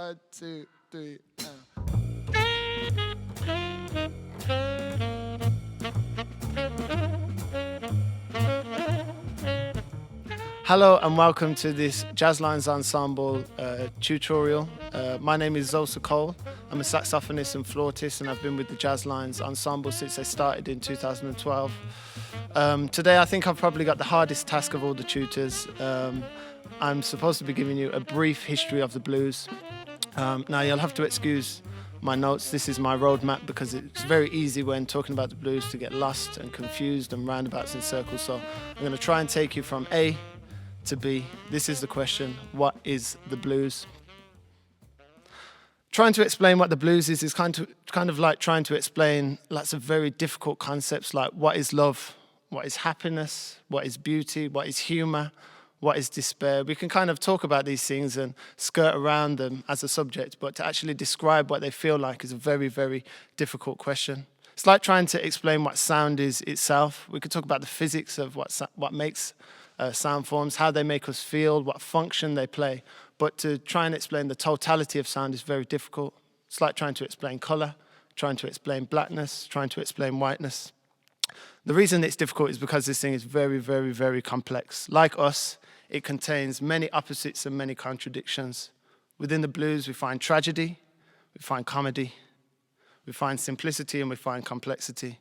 1, 2, 3. Hello and welcome to this Jazzlines Ensemble tutorial. My name is Xhosa. I'm a saxophonist and flautist, and I've been with the Jazzlines Ensemble since they started in 2012. Today I think I've probably got the hardest task of all the tutors. I'm supposed to be giving you a brief history of the blues. Now you'll have to excuse my notes. This is my roadmap because it's very easy when talking about the blues to get lost and confused and roundabouts in circles. So I'm going to try and take you from A to B. This is the question: what is the blues? Trying to explain what the blues is kind of like trying to explain lots of very difficult concepts like what is love, what is happiness, what is beauty, what is humor, what is despair. We can kind of talk about these things and skirt around them as a subject, but to actually describe what they feel like is a very, very difficult question. It's like trying to explain what sound is itself. We could talk about the physics of what makes sound forms, how they make us feel, what function they play. But to try and explain the totality of sound is very difficult. It's like trying to explain color, trying to explain blackness, trying to explain whiteness. The reason it's difficult is because this thing is very, very, very complex. Like us, it contains many opposites and many contradictions. Within the blues, we find tragedy, we find comedy, we find simplicity and we find complexity.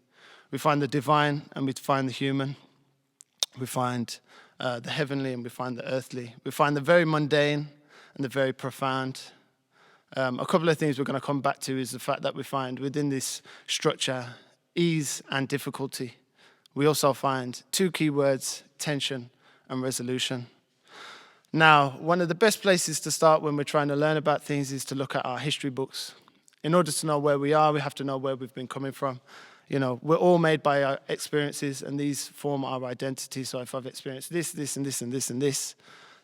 We find the divine and we find the human. We find the heavenly and we find the earthly. We find the very mundane and the very profound. A couple of things we're going to come back to is the fact that we find within this structure ease and difficulty. We also find two key words: tension and resolution. Now, one of the best places to start when we're trying to learn about things is to look at our history books. In order to know where we are, we have to know where we've been coming from. You know, we're all made by our experiences, and these form our identity. So if I've experienced this, this, and this, and this, and this,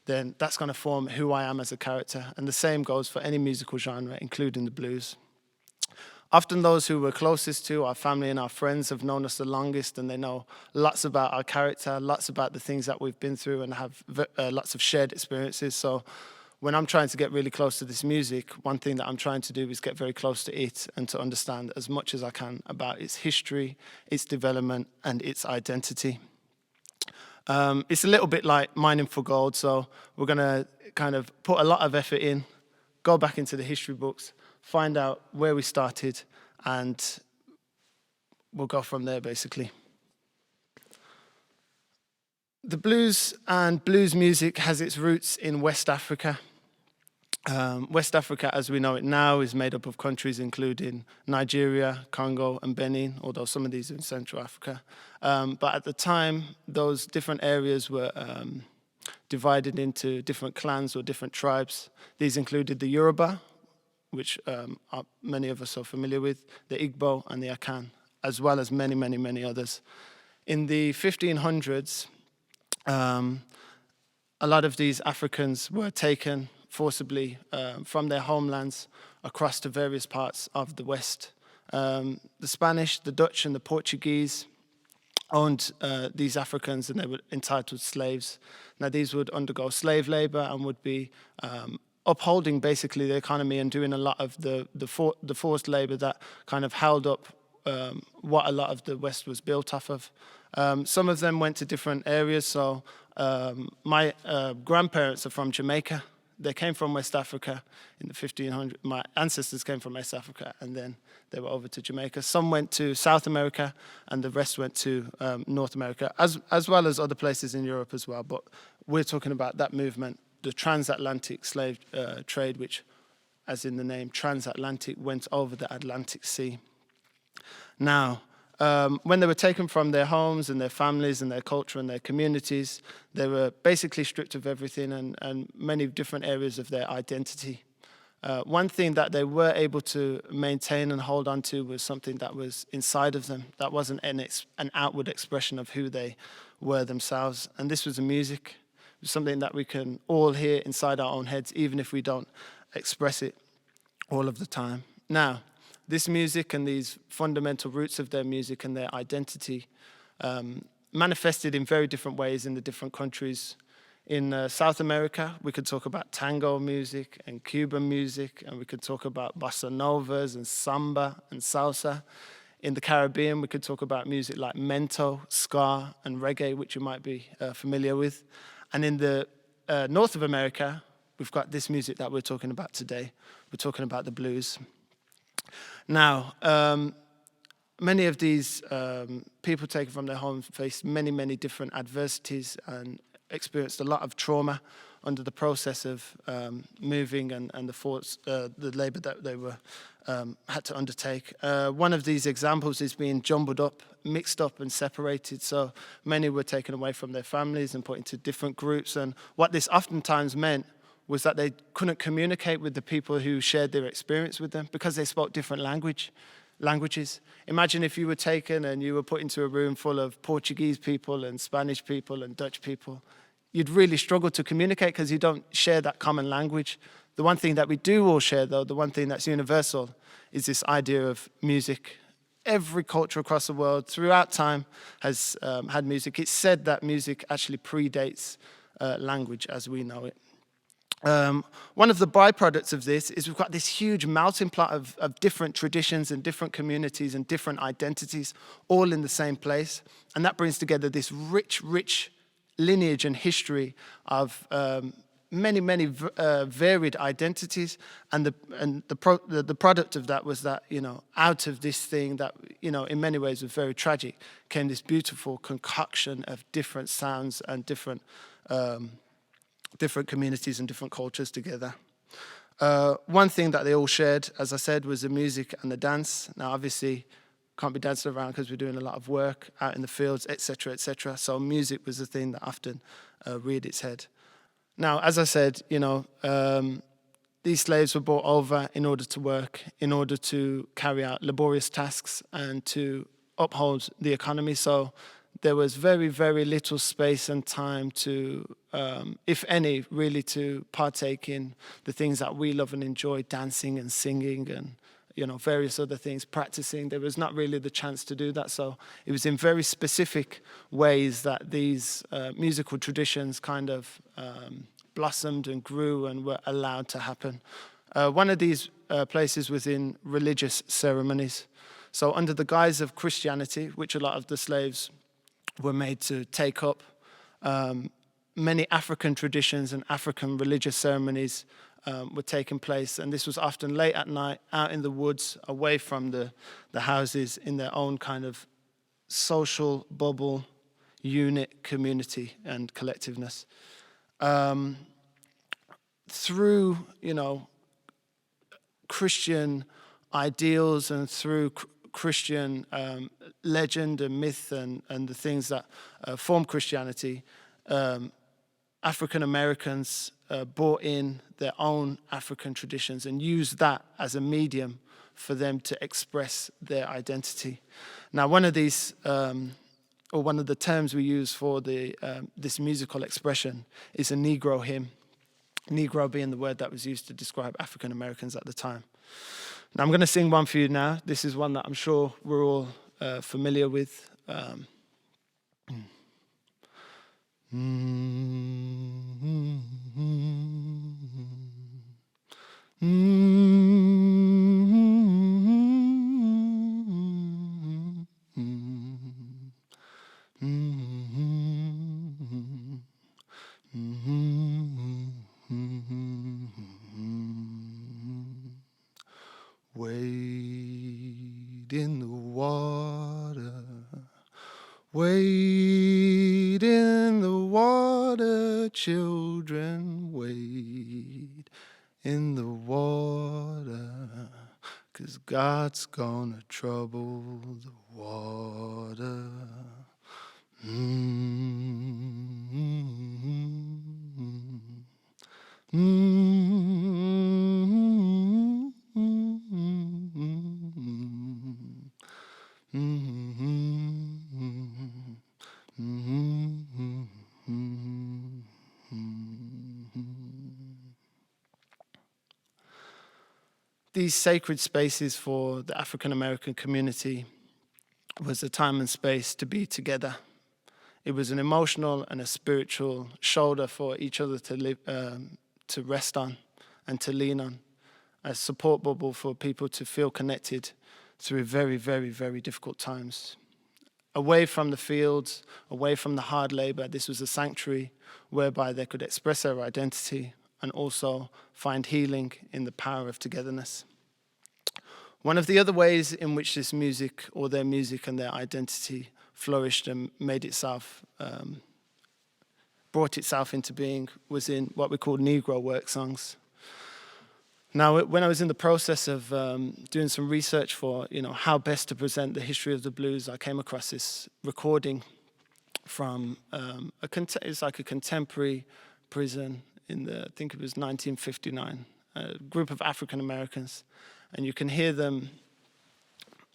then that's going to form who I am as a character. And the same goes for any musical genre, including the blues. Often those who we're closest to, our family and our friends, have known us the longest, and they know lots about our character, lots about the things that we've been through, and have lots of shared experiences. So when I'm trying to get really close to this music, one thing that I'm trying to do is get very close to it and to understand as much as I can about its history, its development, and its identity. It's a little bit like mining for gold, so we're going to kind of put a lot of effort in, go back into the history books, find out where we started, and we'll go from there, basically. The blues and blues music has its roots in West Africa. West Africa, as we know it now, is made up of countries including Nigeria, Congo, and Benin, although some of these are in Central Africa. But at the time, those different areas were divided into different clans or different tribes. These included the Yoruba, which many of us are familiar with, the Igbo and the Akan, as well as many, many, many others. In the 1500s, a lot of these Africans were taken forcibly from their homelands across to various parts of the West. The Spanish, the Dutch, and the Portuguese owned these Africans, and they were entitled slaves. Now, these would undergo slave labor and would be upholding basically the economy and doing a lot of the forced labor that kind of held up what a lot of the West was built off of. Some of them went to different areas. So my grandparents are from Jamaica. They came from West Africa in the 1500s. My ancestors came from West Africa, and then they were over to Jamaica. Some went to South America, and the rest went to North America, as well as other places in Europe as well. But we're talking about that movement, the transatlantic slave trade, which, as in the name, transatlantic, went over the Atlantic Sea. Now, when they were taken from their homes and their families and their culture and their communities, they were basically stripped of everything and many different areas of their identity. One thing that they were able to maintain and hold on to was something that was inside of them, that wasn't an outward expression of who they were themselves. And this was the music. It was something that we can all hear inside our own heads, even if we don't express it all of the time. Now, this music and these fundamental roots of their music and their identity manifested in very different ways in the different countries In South America, we could talk about tango music and Cuban music, and we could talk about bossa novas and samba and salsa. In the Caribbean, we could talk about music like mento, ska, and reggae, which you might be familiar with. And in the north of America, we've got this music that we're talking about today. We're talking about the blues. Now, many of these people taken from their homes faced many, many different adversities and experienced a lot of trauma under the process of moving and the labor that they were had to undertake. One of these examples is being jumbled up, mixed up and separated. So many were taken away from their families and put into different groups. And what this oftentimes meant was that they couldn't communicate with the people who shared their experience with them because they spoke different languages. Imagine if you were taken and you were put into a room full of Portuguese people and Spanish people and Dutch people. You'd really struggle to communicate because you don't share that common language. The one thing that we do all share, though, the one thing that's universal, is this idea of music. Every culture across the world, throughout time, has had music. It's said that music actually predates language as we know it. One of the byproducts of this is we've got this huge melting pot of different traditions and different communities and different identities all in the same place. And that brings together this rich lineage and history of many varied identities. And the product of that was that, out of this thing that, in many ways was very tragic, came this beautiful concoction of different sounds and different communities and different cultures together. One thing that they all shared, as I said, was the music and the dance. Now, obviously, can't be dancing around because we're doing a lot of work out in the fields, etc., etc. So music was the thing that often reared its head. Now, as I said, these slaves were brought over in order to work, in order to carry out laborious tasks and to uphold the economy. So there was very, very little space and time to, if any, really to partake in the things that we love and enjoy, dancing and singing and, various other things, practicing. There was not really the chance to do that. So it was in very specific ways that these musical traditions kind of blossomed and grew and were allowed to happen. One of these places was in religious ceremonies. So under the guise of Christianity, which a lot of the slaves were made to take up, many African traditions and African religious ceremonies were taking place, and this was often late at night, out in the woods, away from the houses, in their own kind of social bubble, unit, community, and collectiveness. Through, Christian ideals and through Christian legend and myth and the things that form Christianity, African Americans brought in their own African traditions and used that as a medium for them to express their identity. Now, one of these, or one of the terms we use for this musical expression is a Negro hymn. Negro being the word that was used to describe African Americans at the time. Now, I'm going to sing one for you now. This is one that I'm sure we're all familiar with. Wade in the water, wade in the water, children, wade in the water, 'cause God's gonna trouble the water. These sacred spaces for the African American community was a time and space to be together. It was an emotional and a spiritual shoulder for each other to rest on and to lean on, a support bubble for people to feel connected through very, very, very difficult times. Away from the fields, away from the hard labor, this was a sanctuary whereby they could express their identity and also find healing in the power of togetherness. One of the other ways in which this music, or their music and their identity, flourished and brought itself into being was in what we call Negro work songs. Now, when I was in the process of doing some research for, how best to present the history of the blues, I came across this recording from it's like a contemporary prison I think it was 1959, a group of African Americans, and you can hear them.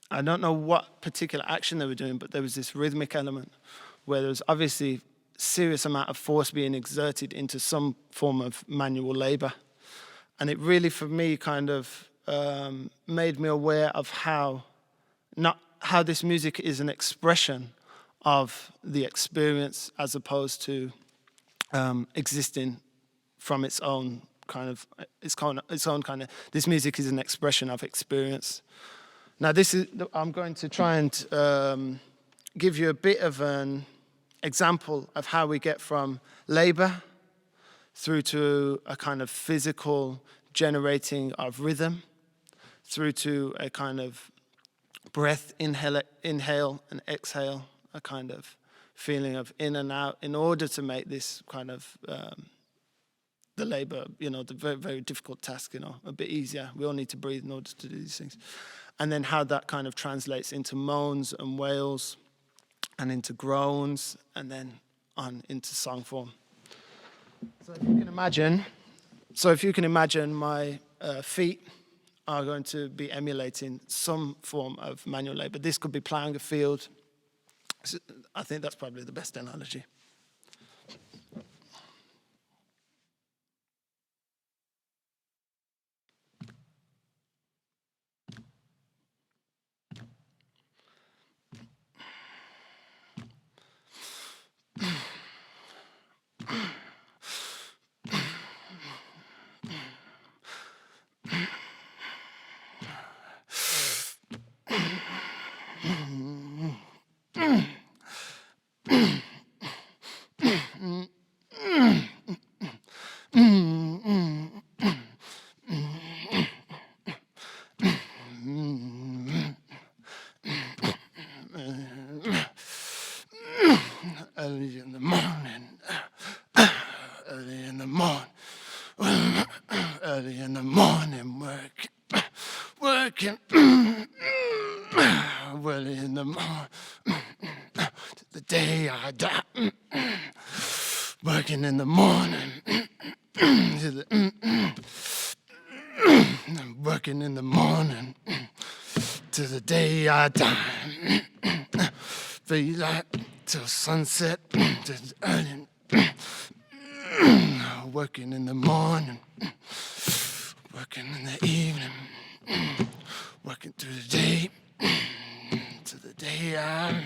I don't know what particular action they were doing, but there was this rhythmic element where there was obviously serious amount of force being exerted into some form of manual labor. And it really, for me, kind of made me aware of how this music is an expression of the experience as opposed to existing from its own kind of, this music is an expression of experience. Now I'm going to try and give you a bit of an example of how we get from labor through to a kind of physical generating of rhythm, through to a kind of breath, inhale and exhale, a kind of feeling of in and out, in order to make this kind of the labor, the very, very difficult task, a bit easier. We all need to breathe in order to do these things. And then how that kind of translates into moans and wails and into groans and then on into song form. So if you can imagine my feet are going to be emulating some form of manual labor. This could be plowing a field. I think that's probably the best analogy. Early in the morning, early in the morning, early in the morning, working, early in the morning, to the day I die, working in the morning, working in the morning, to the day I die, feel like till sunset, early, working in the morning, working in the evening, working through the day, to the day I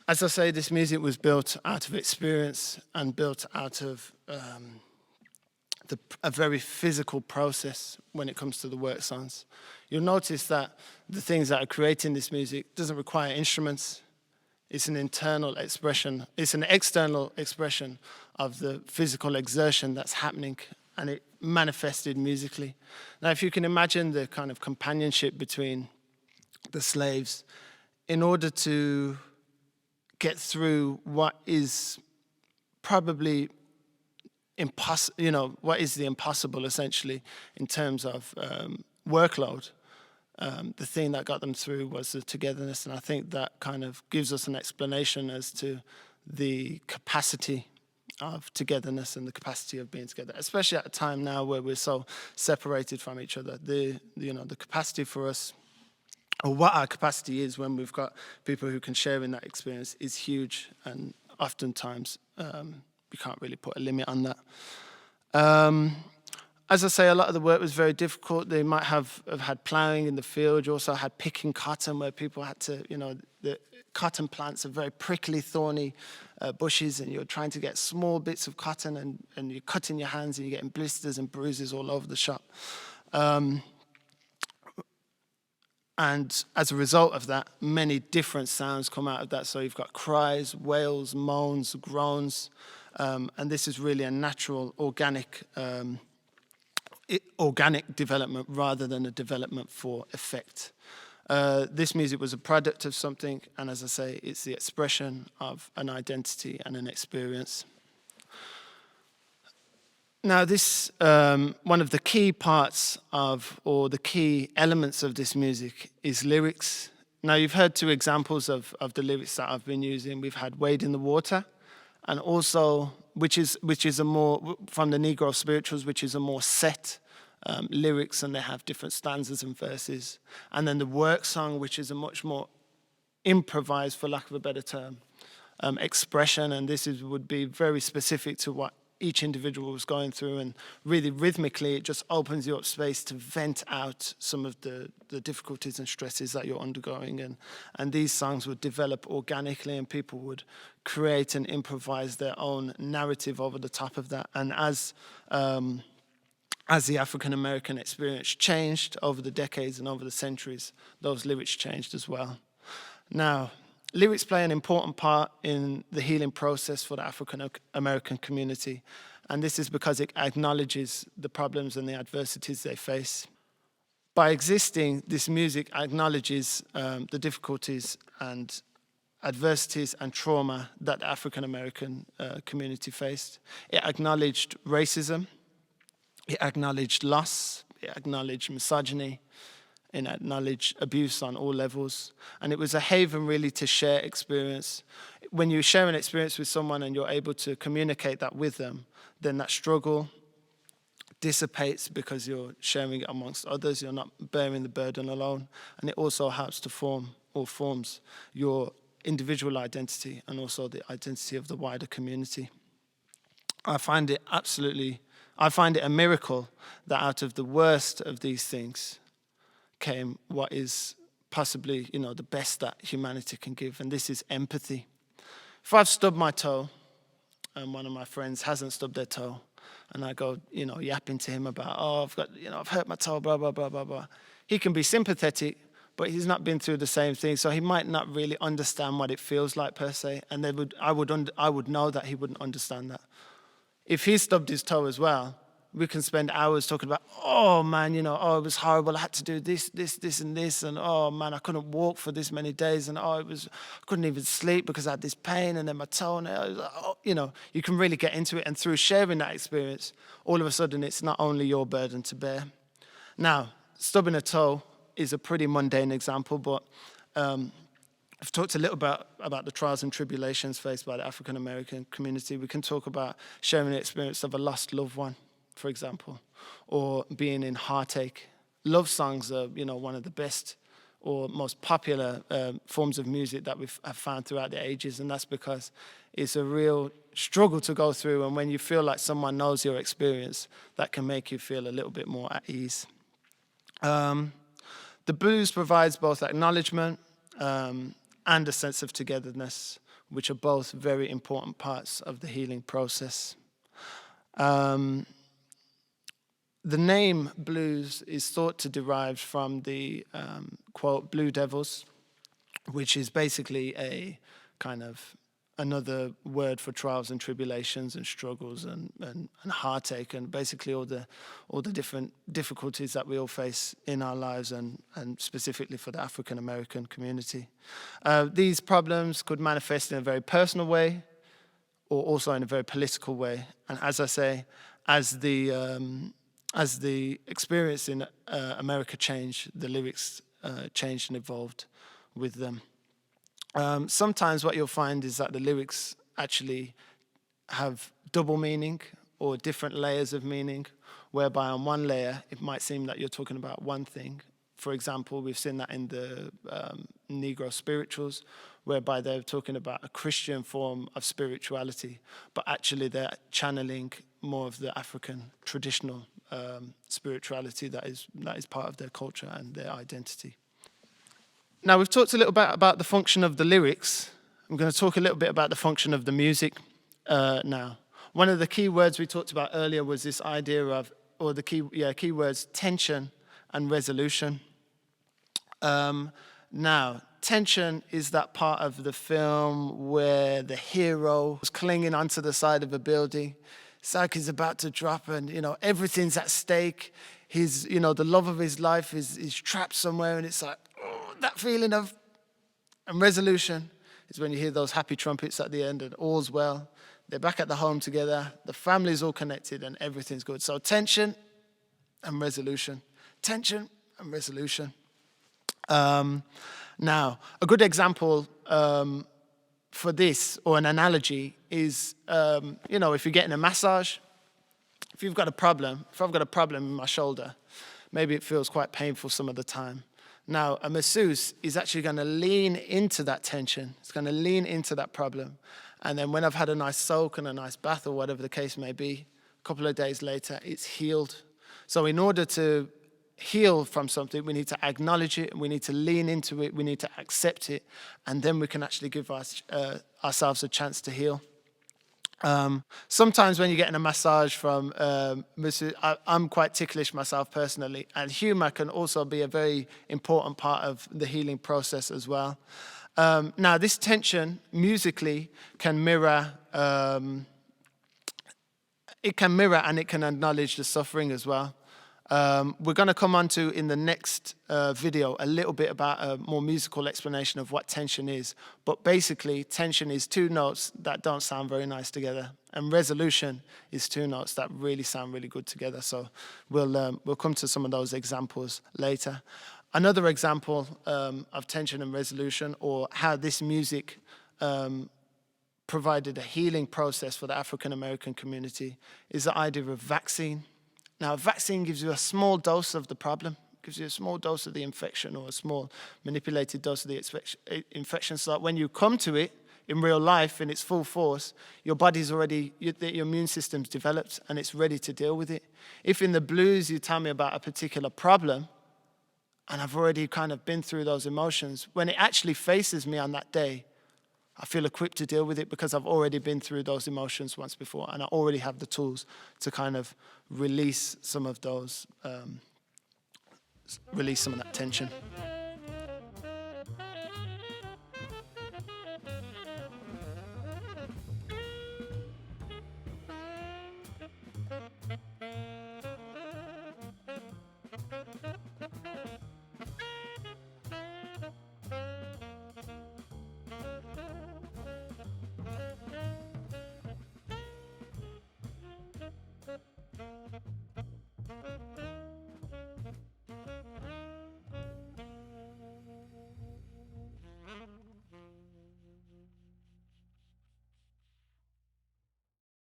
As I say, this music was built out of experience and built out of a very physical process when it comes to the work songs. You'll notice that the things that are creating this music doesn't require instruments. It's an internal expression. It's an external expression of the physical exertion that's happening, and it manifested musically. Now, if you can imagine the kind of companionship between the slaves, in order to get through what is probably impossible, what is the impossible essentially in terms of workload. The thing that got them through was the togetherness, and I think that kind of gives us an explanation as to the capacity of togetherness and the capacity of being together, especially at a time now where we're so separated from each other. The capacity for us or what our capacity is when we've got people who can share in that experience is huge, and oftentimes we can't really put a limit on that. As I say, a lot of the work was very difficult. They might have had ploughing in the field. You also had picking cotton, where people had to, the cotton plants are very prickly, thorny bushes, and you're trying to get small bits of cotton, and you're cutting your hands, and you're getting blisters and bruises all over the shop. And as a result of that, many different sounds come out of that. So you've got cries, wails, moans, groans, and this is really a natural, organic development rather than a development for effect. This music was a product of something, and as I say, it's the expression of an identity and an experience. Now, this one of the key parts of, or the key elements of this music is lyrics. Now, you've heard two examples of the lyrics that I've been using. We've had Wade in the Water, and also, which is a more, from the Negro spirituals, which is a more set lyrics, and they have different stanzas and verses. And then the work song, which is a much more improvised, for lack of a better term, expression, and this would be very specific to what each individual was going through, and really rhythmically it just opens you up space to vent out some of the difficulties and stresses that you're undergoing, and these songs would develop organically, and people would create and improvise their own narrative over the top of that. And as the African American experience changed over the decades and over the centuries, those lyrics changed as well. Now, lyrics play an important part in the healing process for the African American community, and this is because it acknowledges the problems and the adversities they face. By existing, this music acknowledges the difficulties and adversities and trauma that the African American community faced. It acknowledged racism, it acknowledged loss, it acknowledged misogyny, and acknowledge abuse on all levels. And it was a haven really to share experience. When you share an experience with someone and you're able to communicate that with them, then that struggle dissipates because you're sharing it amongst others. You're not bearing the burden alone. And it also helps to form or forms your individual identity and also the identity of the wider community. I find it a miracle that out of the worst of these things came what is possibly, the best that humanity can give, and this is empathy. If I've stubbed my toe and one of my friends hasn't stubbed their toe, and I go, yapping to him about, I've hurt my toe, blah, blah, blah, blah, blah. He can be sympathetic, but he's not been through the same thing, so he might not really understand what it feels like per se, and I would know that he wouldn't understand that. If he stubbed his toe as well, we can spend hours talking about, oh man, it was horrible. I had to do this, and this, and oh man, I couldn't walk for this many days, and I couldn't even sleep because I had this pain, and then my toenail. You can really get into it, and through sharing that experience, all of a sudden, it's not only your burden to bear. Now, stubbing a toe is a pretty mundane example, but I've talked a little about the trials and tribulations faced by the African American community. We can talk about sharing the experience of a lost loved one, for example, or being in heartache. Love songs are, one of the best or most popular forms of music that have found throughout the ages, and that's because it's a real struggle to go through, and when you feel like someone knows your experience, that can make you feel a little bit more at ease. The blues provides both acknowledgement and a sense of togetherness, which are both very important parts of the healing process. The name blues is thought to derive from the, quote, Blue Devils, which is basically a kind of another word for trials and tribulations and struggles and heartache, and basically all the different difficulties that we all face in our lives, and specifically for the African American community. These problems could manifest in a very personal way or also in a very political way. And as I say, as the experience in America changed, the lyrics changed and evolved with them. Sometimes what you'll find is that the lyrics actually have double meaning or different layers of meaning, whereby on one layer it might seem that you're talking about one thing, For example, we've seen that in the Negro spirituals, whereby they're talking about a Christian form of spirituality, but actually they're channeling more of the African traditional spirituality that is part of their culture and their identity. Now, we've talked a little bit about the function of the lyrics. I'm going to talk a little bit about the function of the music now. One of the key words we talked about earlier was this idea of, or the key words, tension and resolution. Now, tension is that part of the film where the hero is clinging onto the side of a building. It's like he's about to drop and, everything's at stake. The love of his life is trapped somewhere, and it's like, oh, that feeling of, and resolution is when you hear those happy trumpets at the end and all's well. They're back at the home together. The family's all connected and everything's good. So tension and resolution. Tension and resolution. Now, a good example for this, or an analogy, is, if you're getting a massage, if I've got a problem in my shoulder, maybe it feels quite painful some of the time. Now, a masseuse is actually going to lean into that tension. It's going to lean into that problem. And then when I've had a nice soak and a nice bath, or whatever the case may be, a couple of days later, it's healed. So in order to heal from something, we need to acknowledge it, we need to lean into it, we need to accept it, and then we can actually give ourselves a chance to heal. Sometimes when you're getting a massage from I'm quite ticklish myself personally, and humor can also be a very important part of the healing process as well. Now, this tension musically can mirror, it can mirror and it can acknowledge the suffering as well. We're going to come on to, in the next video, a little bit about a more musical explanation of what tension is. But basically, tension is two notes that don't sound very nice together. And resolution is two notes that really sound really good together. So we'll come to some of those examples later. Another example of tension and resolution, or how this music provided a healing process for the African American community, is the idea of vaccine. Now, a vaccine gives you a small dose of the problem, gives you a small dose of the infection, or a small manipulated dose of the infection, so that when you come to it in real life in its full force, your body's already, your immune system's developed and it's ready to deal with it. If in the blues you tell me about a particular problem, and I've already kind of been through those emotions, when it actually faces me on that day, I feel equipped to deal with it because I've already been through those emotions once before, and I already have the tools to kind of release some of those, release some of that tension.